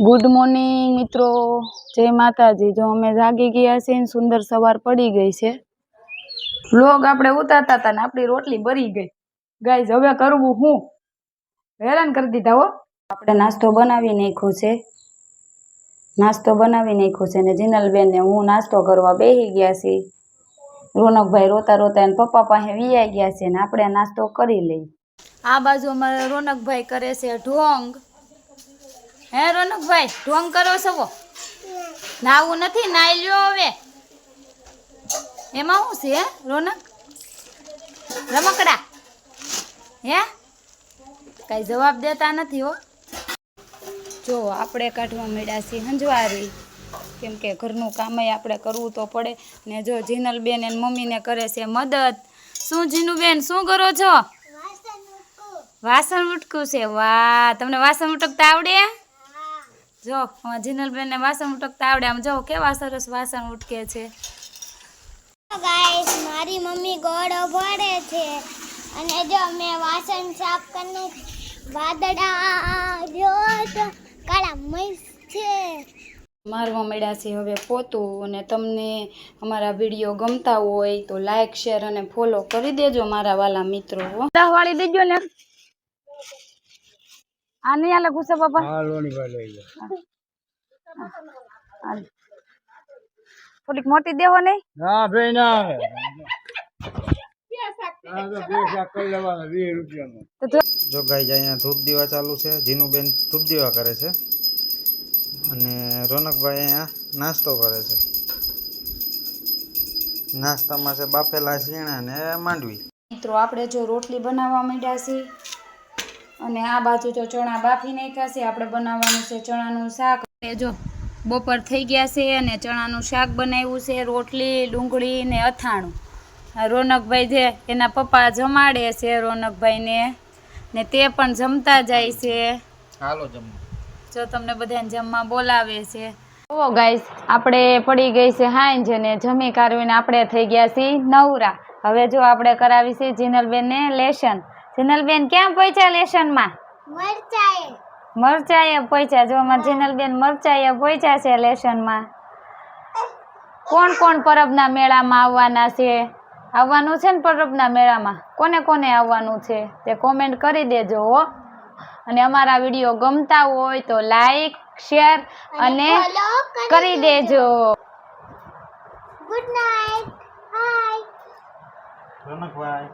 Good morning મિત્રો, જય માતાજી। જો અમે જાગી ગયા છીએ ને સુંદર સવાર પડી ગઈ છે। વ્લોગ આપણે ઉતારતા હતા ને આપણી રોટલી બરી ગઈ। ગાઈઝ હવે કરવું હું, હેરાન કરી દીધા હો। આપણે નાસ્તો બનાવી નાખ્યો છે ને જીનલબેન ને હું નાસ્તો કરવા બેસી ગયા છીએ। રોનકભાઈ રોતા રોતા એને પપ્પા પાસે વિયાઈ ગયા છે ને આપણે નાસ્તો કરી લઈ। આ બાજુ અમારે રોનકભાઈ કરે છે ઢોંગ। હે રોનકભાઈ, ઢોંગ કરો છો? નાવું નથી, નાઈ લ્યો હવે। એમાં શું છે રોનક? રમકડા હે? કઈ જવાબ દેતા નથી હો। જો આપણે કાઢવા માંડ્યા છીએ હંજવારી, કેમ કે ઘરનું કામ આપણે કરવું તો પડે ને। જો જીનલબેન એની મમ્મીને કરે છે મદદ। શું જીનુબેન, શું કરો છો? વાસણ ઉટકું છે। વાહ, તમને વાસણ ઉટકતા આવડે? જો જીનલબેન ને વાસણ ઉટકતા આવડે। આમ જો કેવા સરસ વાસણ ઉટકે છે। ગાઈસ, મારી મમ્મી ગોળો ભરે છે અને જો મેં વાસણ સાફ કરીને વાદળા જો તો કાળા મસ્ત છે। મારવા મળ્યા છે હવે પોતું। અને તમને અમારા વિડીયો ગમતા હોય તો લાઈક, શેર અને ફોલો કરી દેજો મારા વાલા મિત્રો। વાળી દેજો ને। આ નહીં આલે ગુસ્સા બાપા? હા, લોણી ભાઈ લઈ લે। થોડીક મોટી દેવો નહીં? ના ભાઈ ના આવે। જો ગાઈસ, અહીંયા ધૂપ દીવા ચાલુ છે। જીનુબેન ધૂપ દીવા કરે છે અને રોનકભાઈ અહીંયા નાસ્તો કરે છે। નાસ્તામાં છે બાફેલા શીણા ને માંડવી। મિત્રો આપણે જો રોટલી બનાવવા માંડ્યા છીએ અને આ બાજુ જો ચણા બાફી નાખ્યા છે। આપણે બનાવવાનું છે ચણાનું શાક। જો બપોર થઈ ગયા છે અને ચણાનું શાક બનાવ્યું છે, રોટલી, ડુંગળી ને અથાણું। રોનકભાઈ છે એના પપ્પા જમાડે છે રોનકભાઈને ને તે પણ જમતા જાય છે। હાલો જમવા, જો તમને બધાને જમવા બોલાવે છે। ઓ ગાઈસ, આપણે પડી ગઈ છે હાંજ ને જમી કાઢવીને આપણે થઈ ગયા છીએ નવરા। હવે જો આપણે કરાવી છે જીનલબેન ને લેશન। જીનલબેન ક્યાં પહોંચ્યા લેશનમાં? મરચાએ પહોંચ્યા। જો અમારે જીનલબેન મરચાએ પહોંચ્યા છે લેશનમાં। કોણ કોણ પરબના મેળામાં આવવાના છે? આવવાનું છે ને પરબના મેળામાં? કોને કોને આવવાનું છે તે કોમેન્ટ કરી દેજો હો। અને અમારા વિડીયો ગમતા હોય તો લાઈક, શેર અને કરી દેજો। Good night, bye રોનકભાઈ।